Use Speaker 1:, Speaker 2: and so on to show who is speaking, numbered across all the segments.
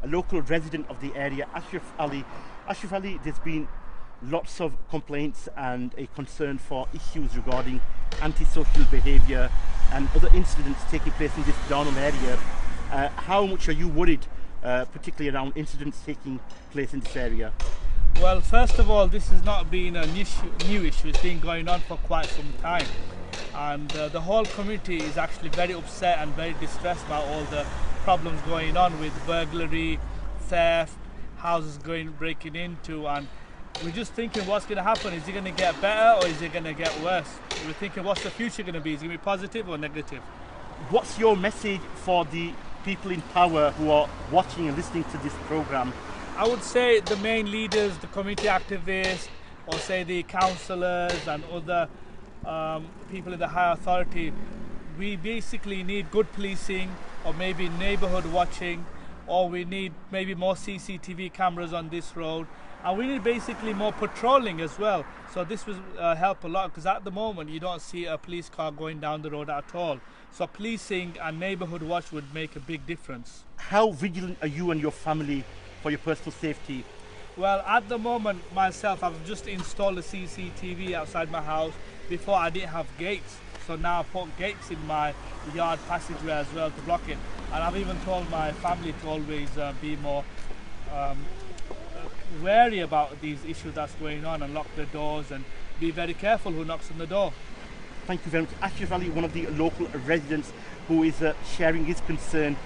Speaker 1: a local resident of the area, Ashraf Ali. Ashraf Ali, there's been lots of complaints and a concern for issues regarding antisocial behaviour and other incidents taking place in this Darnall area. How much are you worried, particularly around incidents taking place in this area?
Speaker 2: Well, first of all, this has not been a new issue. It's been going on for quite some time, and the whole community is actually very upset and very distressed about all the problems going on with burglary, theft, houses breaking into, and we're just thinking what's going to happen. Is it going to get better or is it going to get worse? We're thinking what's the future going to be? Is it going to be positive or negative?
Speaker 1: What's your message for the people in power who are watching and listening to this programme?
Speaker 2: I would say the main leaders, the community activists, or say the councillors and other people in the higher authority, we basically need good policing, or maybe neighbourhood watching, or we need maybe more CCTV cameras on this road, and we need basically more patrolling as well. So this will help a lot, because at the moment you don't see a police car going down the road at all. So policing and neighbourhood watch would make a big difference.
Speaker 1: How vigilant are you and your family for your personal safety?
Speaker 2: Well, at the moment myself, I've just installed a CCTV outside my house. Before I didn't have gates, so now I put gates in my yard passageway as well to block it. And I've even told my family to always be more wary about these issues that's going on, and lock the doors and be very careful who knocks on the door.
Speaker 1: Thank you very much. Ashraf Ali, one of the local residents who is sharing his concern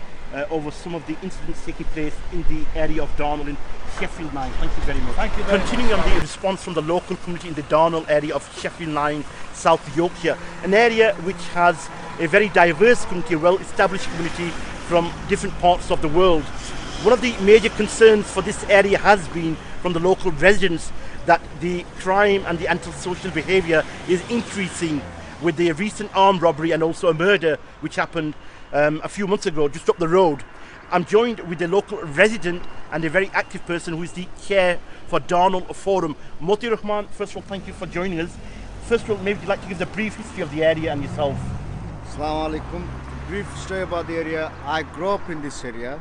Speaker 1: over some of the incidents taking place in the area of Darnall in Sheffield 9. Thank you very much.
Speaker 2: Thank you very much.
Speaker 1: Continuing on the response from the local community in the Darnall area of Sheffield 9, South Yorkshire, an area which has a very diverse community, a well-established community from different parts of the world. One of the major concerns for this area has been from the local residents that the crime and the antisocial behaviour is increasing with the recent armed robbery and also a murder which happened a few months ago just up the road. I'm joined with a local resident and a very active person who is the chair for Darnall Forum. Moti Rahman, first of all, thank you for joining us. First of all, maybe you'd like to give the brief history of the area and yourself.
Speaker 3: Assalamu alaikum. Brief story about the area. I grew up in this area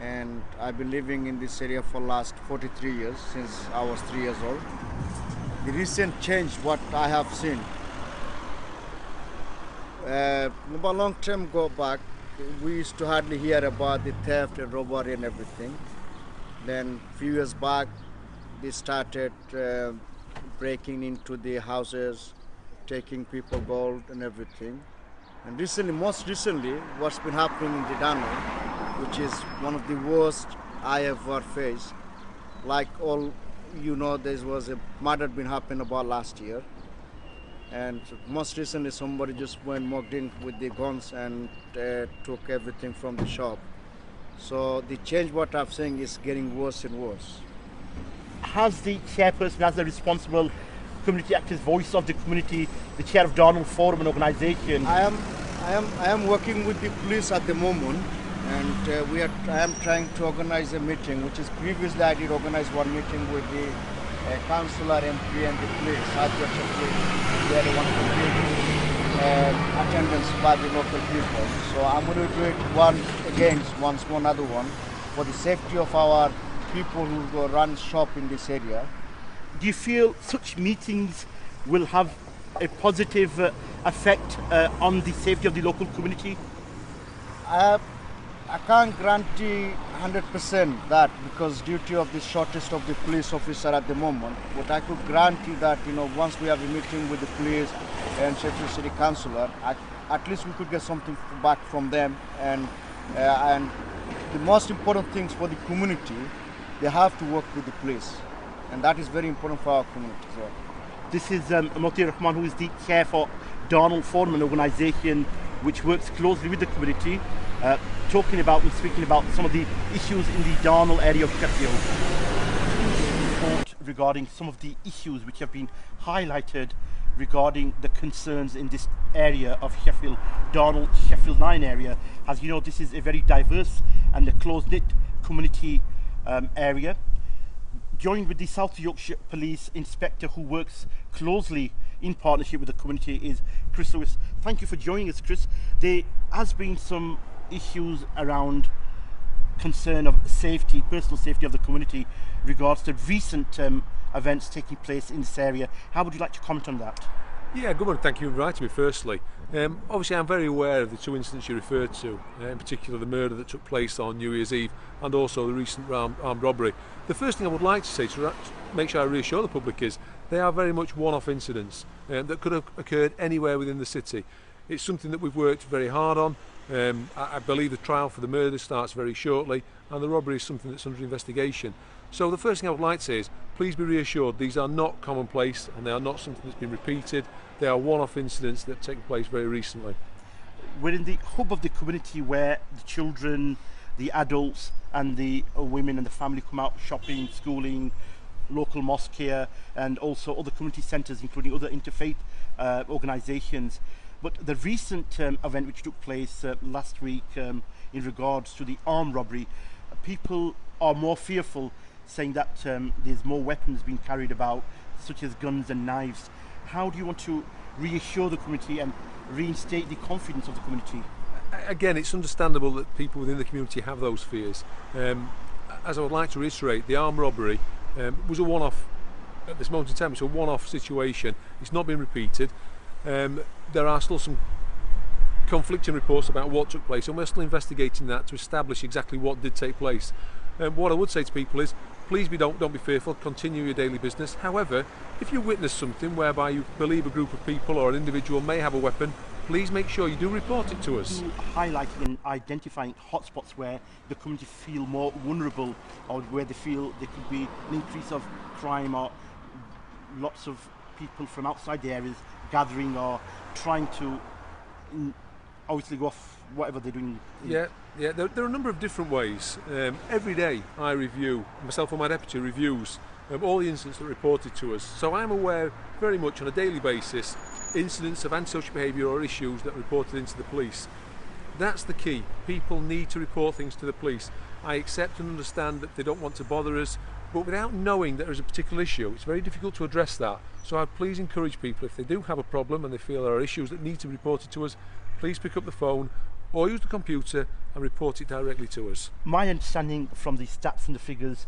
Speaker 3: and I've been living in this area for last 43 years, since I was 3 years old. The recent change what I have seen, a long time ago back, we used to hardly hear about the theft and robbery and everything. Then a few years back, they started breaking into the houses, taking people gold and everything. And recently, most recently, what's been happening in the Darnall, which is one of the worst I ever faced. Like all you know, there was a murder been happening about last year. And most recently, somebody just went mugged in with the guns and took everything from the shop. So the change what I'm saying is getting worse and worse.
Speaker 1: Has the chairperson, as the responsible community activist, voice of the community, the chair of Darnall Forum, an organisation?
Speaker 3: I am working with the police at the moment, and I am trying to organise a meeting, which is previously I did organise one meeting with the councillor, MP and the police. We had one attendance by the local people. So I'm going to do it once another one, for the safety of our people who go run shop in this area.
Speaker 1: Do you feel such meetings will have a positive effect on the safety of the local community?
Speaker 3: I can't guarantee 100% that, because duty of the shortest of the police officer at the moment. But I could guarantee that, once we have a meeting with the police and Sheffield City Councillor, at least we could get something back from them. And the most important things for the community, they have to work with the police, and that is very important for our community as well.
Speaker 1: This is Moti Rahman, who is the chair for Darnall Forum, an organisation which works closely with the community, talking about and speaking about some of the issues in the Darnall area of Sheffield. Report regarding some of the issues which have been highlighted regarding the concerns in this area of Sheffield, Darnall, Sheffield 9 area. As you know, this is a very diverse and a close-knit community area. Joined with the South Yorkshire Police Inspector, who works closely in partnership with the community, is Chris Lewis. Thank you for joining us, Chris. There has been some issues around concern of safety, personal safety of the community, regards to recent events taking place in this area. How would you like to comment on that?
Speaker 4: Yeah, good morning. Thank you for inviting me firstly. Obviously I'm very aware of the two incidents you referred to, in particular the murder that took place on New Year's Eve and also the recent armed robbery. The first thing I would like to say to make sure I reassure the public is they are very much one-off incidents that could have occurred anywhere within the city. It's something that we've worked very hard on. I believe the trial for the murder starts very shortly and the robbery is something that's under investigation. So the first thing I would like to say is please be reassured these are not commonplace and they are not something that's been repeated. They are one-off incidents that have taken place very recently.
Speaker 1: We're in the hub of the community where the children, the adults and the women and the family come out shopping, schooling, local mosque here and also other community centres including other interfaith organisations. But the recent event which took place last week in regards to the armed robbery, people are more fearful, saying that there's more weapons being carried about, such as guns and knives. How do you want to reassure the community and reinstate the confidence of the community?
Speaker 4: Again, it's understandable that people within the community have those fears. As I would like to reiterate, the armed robbery was a one-off at this moment in time. It's a one-off situation. It's not been repeated. There are still some conflicting reports about what took place and we're still investigating that to establish exactly what did take place. What I would say to people is please don't be fearful, continue your daily business. However, if you witness something whereby you believe a group of people or an individual may have a weapon, please make sure you do report it to us.
Speaker 1: Highlighting and identifying hotspots where the community feel more vulnerable or where they feel there could be an increase of crime or lots of people from outside the areas gathering or trying to obviously go off whatever they're doing.
Speaker 4: Yeah, there are a number of different ways. Every day I review, myself and my deputy reviews all the incidents that are reported to us. So I'm aware very much on a daily basis incidents of antisocial behaviour or issues that are reported into the police. That's the key. People need to report things to the police. I accept and understand that they don't want to bother us, but without knowing that there is a particular issue, it's very difficult to address that. So I'd please encourage people, if they do have a problem and they feel there are issues that need to be reported to us, please pick up the phone or use the computer and report it directly to us.
Speaker 1: My understanding from the stats and the figures,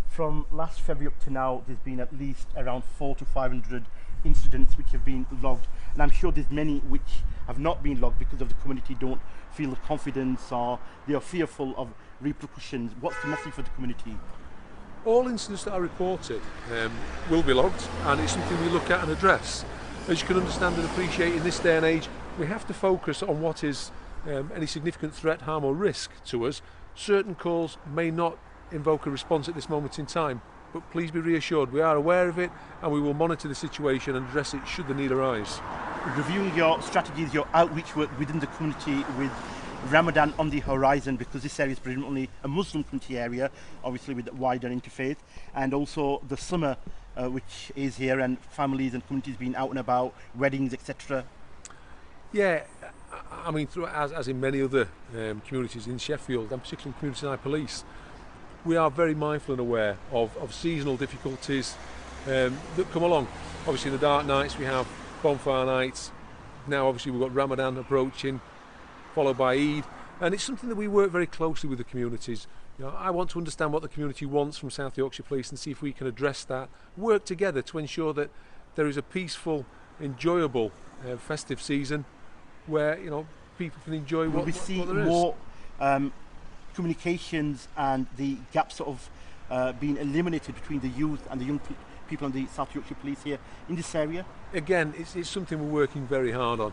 Speaker 1: from last February up to now, there's been at least around 400 to 500 incidents which have been logged, and I'm sure there's many which have not been logged because of the community don't feel the confidence or they are fearful of repercussions. What's the message for the community?
Speaker 4: All incidents that are reported will be logged and it's something we look at and address. As you can understand and appreciate in this day and age, we have to focus on what is any significant threat, harm or risk to us. Certain calls may not invoke a response at this moment in time, but please be reassured we are aware of it and we will monitor the situation and address it should the need arise.
Speaker 1: Reviewing your strategies, your outreach work within the community with Ramadan on the horizon, because this area is predominantly a Muslim community area, obviously with wider interfaith, and also the summer which is here and families and communities being out and about, weddings, etc.
Speaker 4: Yeah, I mean, as in many other communities in Sheffield, and particularly communities in our police, we are very mindful and aware of seasonal difficulties that come along. Obviously in the dark nights we have bonfire nights, now obviously we've got Ramadan approaching, followed by Eid, and it's something that we work very closely with the communities. You know, I want to understand what the community wants from South Yorkshire Police and see if we can address that, work together to ensure that there is a peaceful, enjoyable festive season where people can enjoy what there is.
Speaker 1: Will we see more communications and the gaps sort of being eliminated between the youth and the young people and the South Yorkshire Police here in this area?
Speaker 4: Again, it's something we're working very hard on.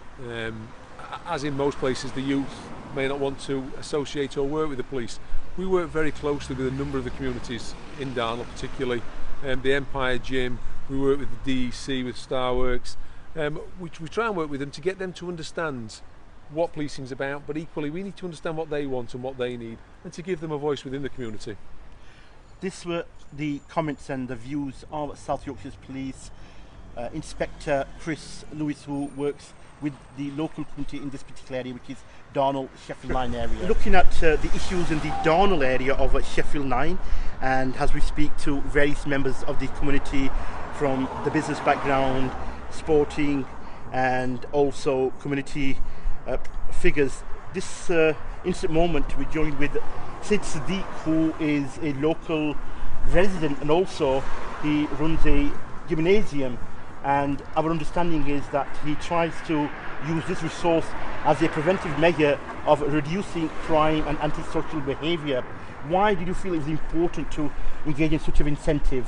Speaker 4: As in most places, the youth may not want to associate or work with the police. We work very closely with a number of the communities in Darnall, particularly the Empire Gym. We work with the DEC, with Starworks. We try and work with them to get them to understand what policing is about, but equally we need to understand what they want and what they need, and to give them a voice within the community.
Speaker 1: This were the comments and the views of South Yorkshire's Police Inspector Chris Lewis, who works with the local community in this particular area, which is Darnall, Sheffield 9 area. Looking at the issues in the Darnall area of Sheffield 9, and as we speak to various members of the community from the business background, sporting and also community figures, this instant moment we're joined with Sid Sadiq, who is a local resident, and also he runs a gymnasium, and our understanding is that he tries to use this resource as a preventive measure of reducing crime and antisocial behaviour. Why did you feel it was important to engage in such an incentive?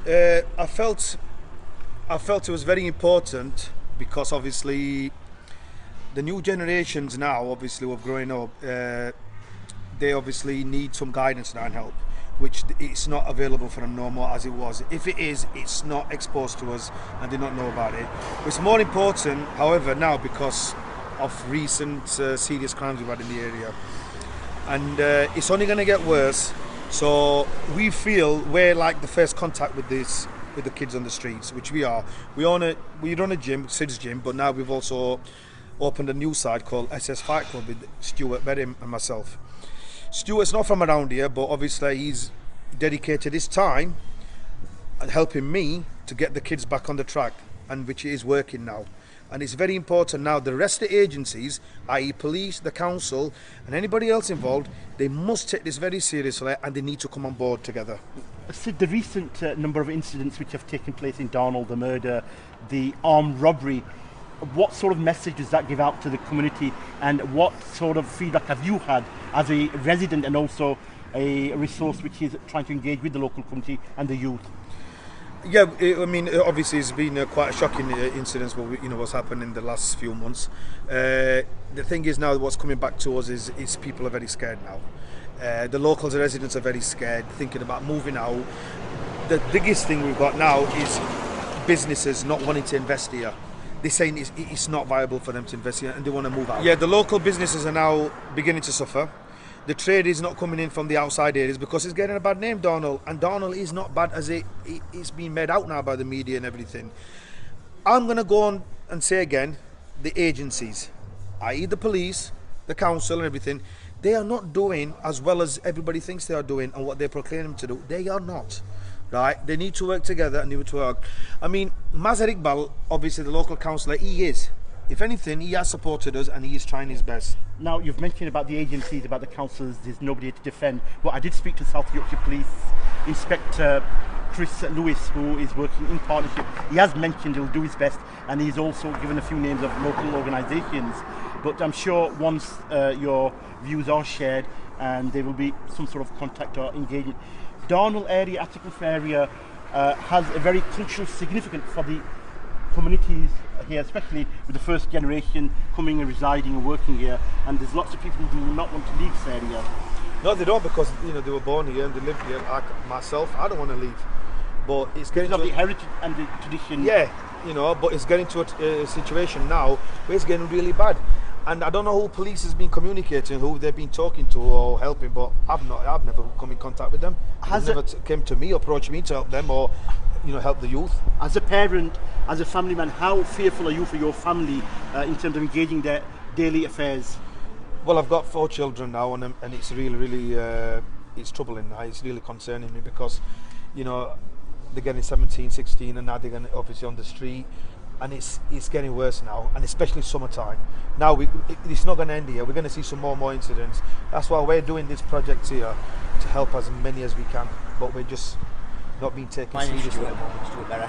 Speaker 5: I felt it was very important because obviously the new generations now, obviously, who are growing up, they obviously need some guidance now and help, which it's not available for them no more as it was. If it is, it's not exposed to us and they don't know about it. It's more important, however, now because of recent serious crimes we've had in the area, and it's only going to get worse. So we feel we're like the first contact with this, with the kids on the streets, which we are. We run a gym, Sid's gym, but now we've also opened a new side called SS Fight Club with Stuart Bedham and myself. Stuart's not from around here, but obviously he's dedicated his time and helping me to get the kids back on the track, and which is working now. And it's very important now, the rest of the agencies, i.e. police, the council and anybody else involved, they must take this very seriously and they need to come on board together.
Speaker 1: Sid, the recent number of incidents which have taken place in Darnall, the murder, the armed robbery, what sort of message does that give out to the community, and what sort of feedback have you had as a resident and also a resource which is trying to engage with the local community and the youth?
Speaker 5: Yeah, I mean, obviously it's been quite a shocking incident, what's happened in the last few months. The thing is now, what's coming back to us is people are very scared now. The locals, the residents are very scared, thinking about moving out. The biggest thing we've got now is businesses not wanting to invest here. They're saying it's not viable for them to invest here and they want to move out. Yeah, the local businesses are now beginning to suffer. The trade is not coming in from the outside areas because it's getting a bad name, Darnall. And Darnall is not bad as it's been made out now by the media and everything. I'm going to go on and say again, the agencies, i.e. the police, the council and everything, they are not doing as well as everybody thinks they are doing and what they're proclaiming to do. They are not. Right? They need to work together and need to work. I mean, Mazhar Iqbal, obviously the local councillor, he is. If anything, he has supported us and he is trying his best.
Speaker 1: Now, you've mentioned about the agencies, about the councils, there's nobody to defend. But I did speak to South Yorkshire Police Inspector Chris Lewis, who is working in partnership. He has mentioned he'll do his best, and he's also given a few names of local organisations. But I'm sure once your views are shared, and there will be some sort of contact or engagement. Darnall area, Atticliffe area, has a very cultural significance for the communities here, especially with the first generation coming and residing and working here, and there's lots of people who do not want to leave this area.
Speaker 5: No, they don't, because they were born here and they live here. Like myself, I don't want to leave, but it's getting
Speaker 1: to the heritage and the tradition.
Speaker 5: Yeah, but it's getting to a situation now where it's getting really bad, and I don't know who police has been communicating, who they've been talking to or helping, but I've never come in contact with them. Has never came to me, approached me to help them or help the youth.
Speaker 1: As a parent, as a family man, how fearful are you for your family in terms of engaging their daily affairs?
Speaker 5: Well, I've got 4 children now, and it's really, it's troubling now. It's really concerning me because, they're getting 17, 16, and now they're getting obviously on the street, and it's getting worse now, and especially summertime. Now it's not going to end here. We're going to see some more incidents. That's why we're doing this project here to help as many as we can, but we're just not being taken seriously at the moment.
Speaker 6: Stuart Berra.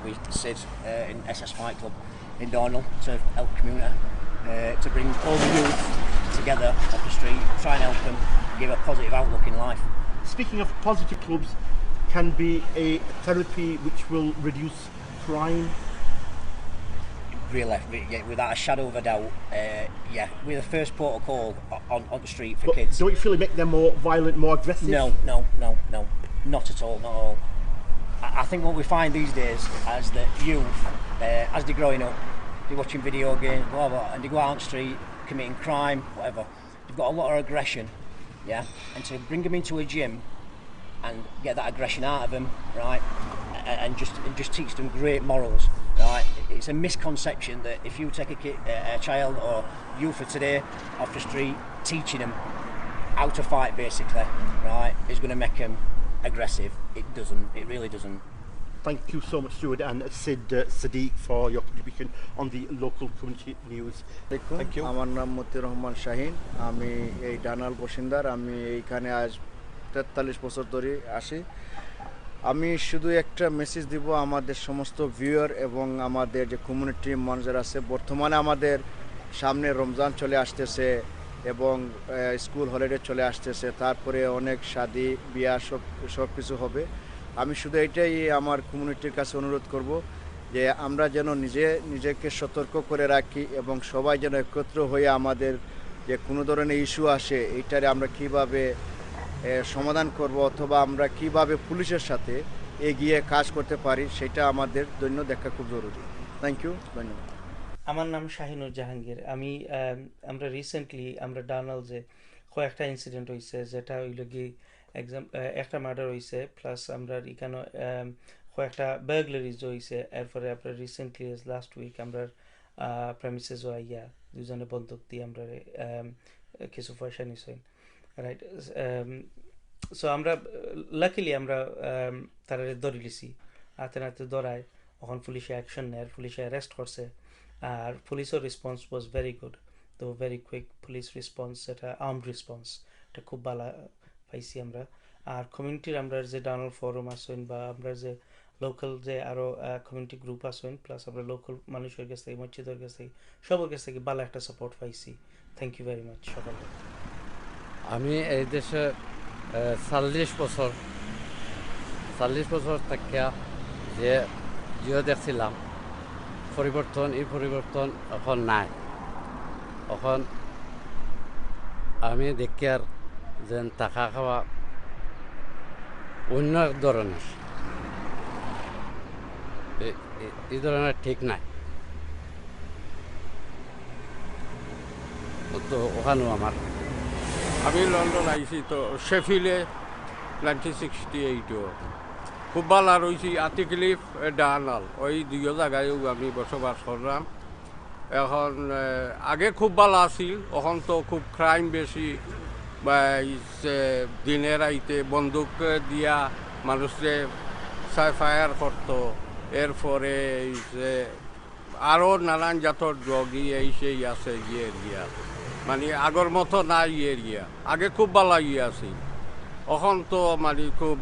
Speaker 6: We sit in SS Fight Club in Darnall to help community, to bring all the youth together off the street, try and help them give a positive outlook in life.
Speaker 1: Speaking of positive clubs, can be a therapy which will reduce crime?
Speaker 6: Really, without a shadow of a doubt, we're the first port of call on the street for kids.
Speaker 1: Don't you feel it make them more violent, more aggressive?
Speaker 6: No, not at all, not at all. I think what we find these days as the youth, as they're growing up, they're watching video games, blah blah, and they go out on the street committing crime, whatever. They've got a lot of aggression, and to bring them into a gym and get that aggression out of them, right, and just teach them great morals, right. It's a misconception that if you take a child or youth of today off the street, teaching them how to fight basically, right, is going to make them aggressive. It doesn't. It really doesn't.
Speaker 1: Thank you so much, Stuart and Sid Sadiq, for your contribution on the local community news.
Speaker 5: Thank you.
Speaker 3: আমার নাম মতিউর রহমান শাহিন, আমি এই ডানাল বাসিন্দার। আমি এইখানে আজ 43 বছর ধরে আসি। আমি শুধু একটা মেসেজ দিব আমাদের সমস্ত ভিউয়ার এবং আমাদের যে কমিউনিটি মানুষের আছে। বর্তমানে আমাদের সামনে রমজান চলে আসতেছে এবং স্কুল হলিডে চলে আসতেছে, তারপরে অনেক শাদি বিয়া সব কিছু হবে। আমি শুধু এটাই আমার কমিউনিটির কাছে অনুরোধ করব যে আমরা যেন নিজেকে সতর্ক করে রাখি এবং সবাই যেন একত্র হয়ে আমাদের যে কোনো ধরনের ইস্যু আসে এইটারে আমরা কিভাবে সমাধান করব অথবা আমরা কিভাবে পুলিশের সাথে এগিয়ে কাজ করতে পারি সেটা আমাদের জন্য দেখা খুব জরুরি। থ্যাংক ইউ, ধন্যবাদ।
Speaker 7: আমার নাম শাহিনুর জাহাঙ্গীর। আমরা রিসেন্টলি ডার্নাল যে কয়েকটা ইনসিডেন্ট হয়েছে, যেটা হইল কি একটা মার্ডার হয়েছে, প্লাস আমরা এখানে কয়েকটা বার্গলারিজ হয়েছে। এরপরে আপনার রিসেন্টলি লাস্ট উইক আমরা প্রেমিসেস আইয়া দুজনে বন্দুক দিয়ে আমরা কিছু পয়সা নিছেন, রাইট। সো আমরা লাকিলি আমরা তারা ধরে লিছি, হাতে নাতে ধরায়। তখন পুলিশে অ্যাকশন নেয়, পুলিশে অ্যারেস্ট করছে। আর পুলিশের রেসপন্স ওয়াজ ভেরি গুড, তো ভেরি কুইক পুলিশ রেসপন্স, এটা আর্মড রেসপন্স, এটা খুব ভালো পাইছি আমরা। আর কমিউনিটির আমরা যে ডার্নাল ফোরাম আসেন বা আমরা যে লোকাল যে আরও কমিউনিটি গ্রুপ আসেন, প্লাস আমরা লোকাল মানুষের কাছ থেকে, মসজিদের কাছ থেকে, সবার কাছ থেকে ভালো একটা সাপোর্ট পাইছি। থ্যাংক ইউ ভেরি মাচ সকলকে।
Speaker 8: আমি এই দেশে 40 বছর থাকিয়া যে দেখছিলাম এই পরিবর্তন এখন নাই। এখন আমি দেখি আর যেন টাকা খাওয়া অন্য এক ধরনের, এই ধরনের ঠিক নাই। তো ওখানেও আমার
Speaker 9: আমি লন্ডন আইছি তো শেফিলে 1968 খুব ভালো রয়েছি। আতিক্লিফ ডার্নাল ওই দুইও জায়গায়ও আমি বসবাস করলাম। এখন আগে খুব ভালো আছিল, এখন তো খুব ক্রাইম বেশি। দিনের আইতে বন্দুক দিয়া মানুষে ফায়ার করতো। এরপরে আরও নানান জাতর ড্রগি এই সেই আছে ইয়ে মানে আগর মতো নাই ইয়ে। আগে খুব ভালো আছিল, এখন তো মানে খুব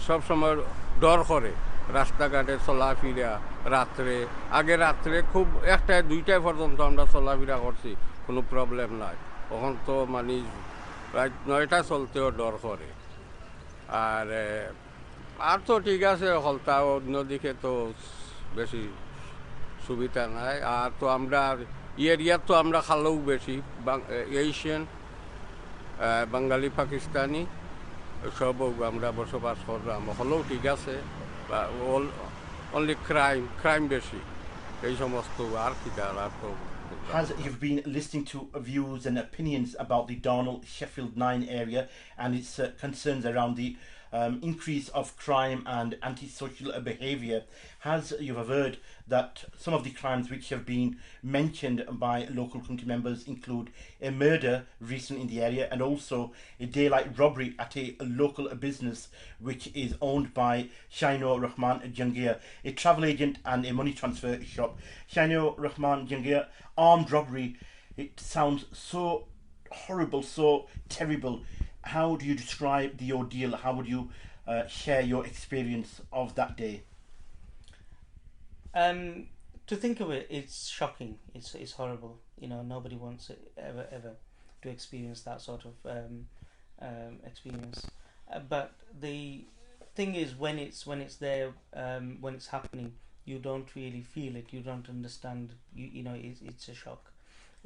Speaker 9: সবসময় ডর করে রাস্তাঘাটে চলাফেরা রাত্রে। আগে রাত্রে খুব 1টা-2টা পর্যন্ত আমরা চলাফেরা করছি, কোনো প্রবলেম নাই। এখন তো মানে রাত 9টা চলতেও ডর করে। আর তো ঠিক আছে, হলতা অন্যদিকে তো বেশি সুবিধা নাই। আর তো আমরা এরিয়ার তো আমরা খালেও বেশি এশিয়ান, বাঙালি, পাকিস্তানি সব আমরা বসবাস করলাম। হলেও ঠিক আছে, অনলি ক্রাইম বেশি এই সমস্ত। আর কি আর তো
Speaker 1: As you've been listening to views and opinions about the Darnall Sheffield 9 area and its concerns around the increase of crime and antisocial behaviour, as you have heard that some of the crimes which have been mentioned by local community members include a murder recent in the area and also a daylight robbery at a local business which is owned by Shaino Rahman Jangir, a travel agent and a money transfer shop. Shaino Rahman Jangir, armed robbery, it sounds so horrible, so terrible. How do you describe the ordeal? How would you share your experience of that day?
Speaker 7: To think of it, it's shocking. It's horrible. You know, nobody wants it ever to experience that sort of experience. But the thing is, when it's there, when it's happening, you don't really feel it. You don't understand. You know, it's a shock.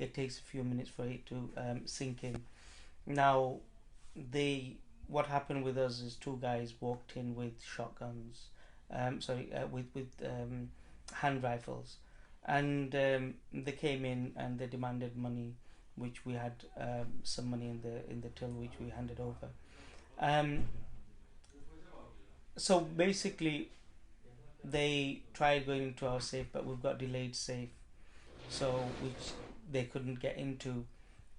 Speaker 7: It takes a few minutes for it to sink in. Now, what happened with us is 2 guys walked in with shotguns, with hand rifles, and they came in and they demanded money, which we had some money in the till which we handed over. So basically they tried going into our safe, but we've got delayed safe, so which they couldn't get into.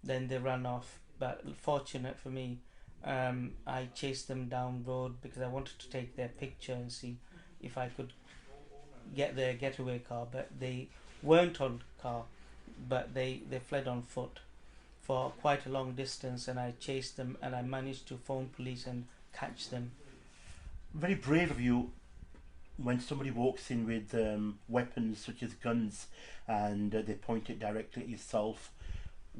Speaker 7: Then they ran off, but fortunate for me, I chased them down road because I wanted to take their picture and see if I could get their getaway car, but they weren't on car, but they fled on foot for quite a long distance, and I chased them and I managed to phone police and catch them.
Speaker 1: Very brave of you when somebody walks in with weapons such as guns and they point it directly at yourself.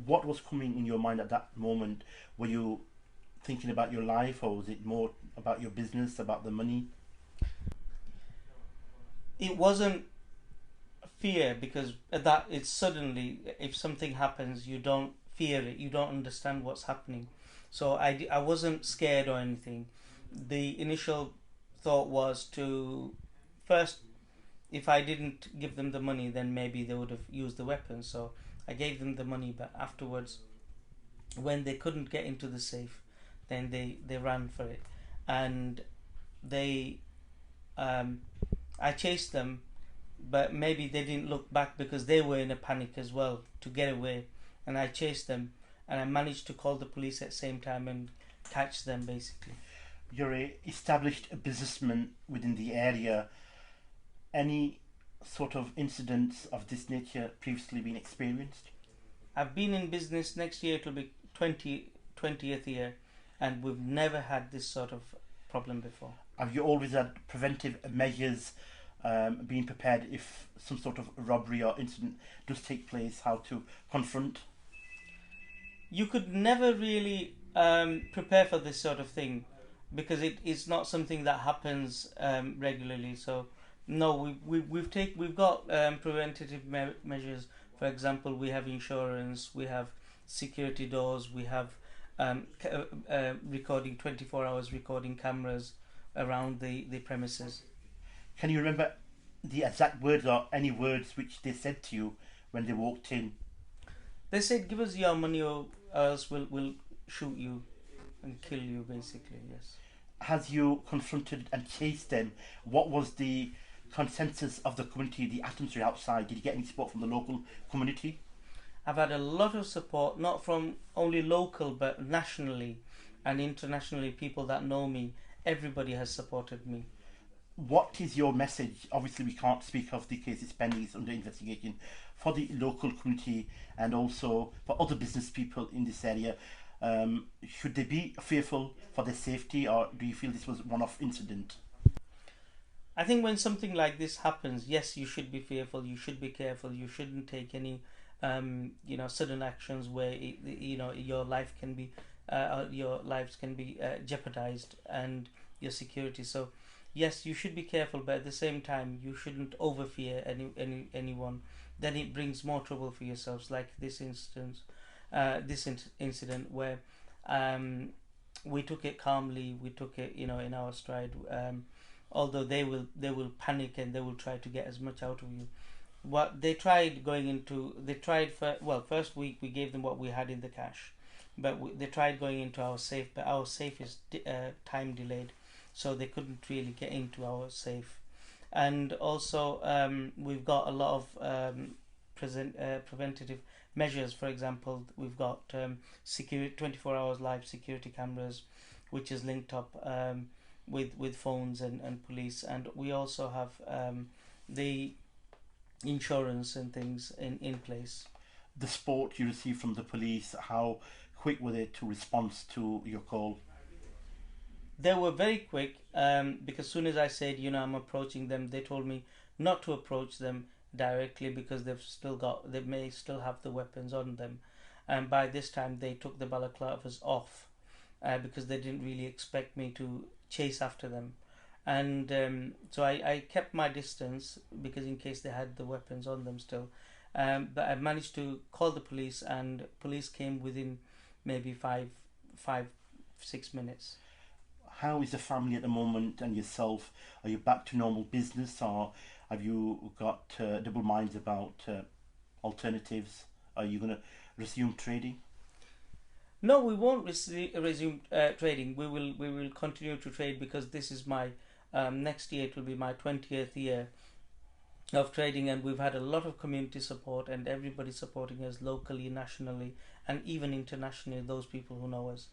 Speaker 1: What was coming in your mind at that moment? Were you thinking about your life, or was it more about your business, about the money?
Speaker 7: It wasn't fear, because that it's suddenly, if something happens, you don't fear it, you don't understand what's happening. So I wasn't scared or anything. The initial thought was to first, if I didn't give them the money, then maybe they would have used the weapons. So I gave them the money, but afterwards, when they couldn't get into the safe, then they ran for it, and I chased them, but maybe they didn't look back because they were in a panic as well to get away, and I chased them, and I managed to call the police at the same time and catch them basically.
Speaker 1: You're a established businessman within the area. Any sort of incidents of this nature previously been experienced?
Speaker 7: I've been in business, next year it will be 20th year, and we've never had this sort of problem before.
Speaker 1: Have you always had preventive measures, being prepared if some sort of robbery or incident does take place, how to confront?
Speaker 7: You could never really prepare for this sort of thing, because it's not something that happens regularly. So no, we've got preventative measures. For example, we have insurance, we have security doors, we have recording 24 hours recording cameras around the premises.
Speaker 1: Can you remember the exact words or any words which they said to you when they walked in?
Speaker 7: They said, "Give us your money or else we'll shoot you and kill you," basically, yes.
Speaker 1: As you confronted and chased them, what was the consensus of the community, the atmosphere outside? Did you get any support from the local community?
Speaker 7: I've had a lot of support, not from only local but nationally and internationally. People that know me, everybody has supported me.
Speaker 1: What is your message? Obviously we can't speak of the case, it's pending, it's under investigation, for the local community and also for other business people in this area. Should they be fearful for their safety, or do you feel this was one-off incident?
Speaker 7: I think when something like this happens, yes, you should be fearful, you should be careful, you shouldn't take any sudden actions where your life can be your lives can be jeopardized, and your security. So yes, you should be careful, but at the same time you shouldn't overfear anyone. Then it brings more trouble for yourselves, like this incident where we took it calmly, we took it in our stride, although they will panic and they will try to get as much out of you. What they tried first week we gave them what we had in the cash, but they tried going into our safe, but our safe is time delayed, so they couldn't really get into our safe. And also we've got a lot of preventative measures. For example, we've got security 24 hours live security cameras, which is linked up with phones and police, and we also have the insurance and things in place.
Speaker 1: The support you received from the police, how quick were they to respond to your call?
Speaker 7: They were very quick, because as soon as I said, I'm approaching them, they told me not to approach them directly because they may still have the weapons on them. And by this time they took the balaclavas off because they didn't really expect me to chase after them. And so I kept my distance because in case they had the weapons on them still. But I managed to call the police, and police came within maybe 5-6 minutes.
Speaker 1: How is the family at the moment and yourself? Are you back to normal business, or have you got double minds about alternatives? Are you going to resume trading?
Speaker 7: No, we won't resume trading. We will continue to trade because this is my next year. It will be my 20th year of trading, and we've had a lot of community support and everybody supporting us locally, nationally, and even internationally. Those people who know us.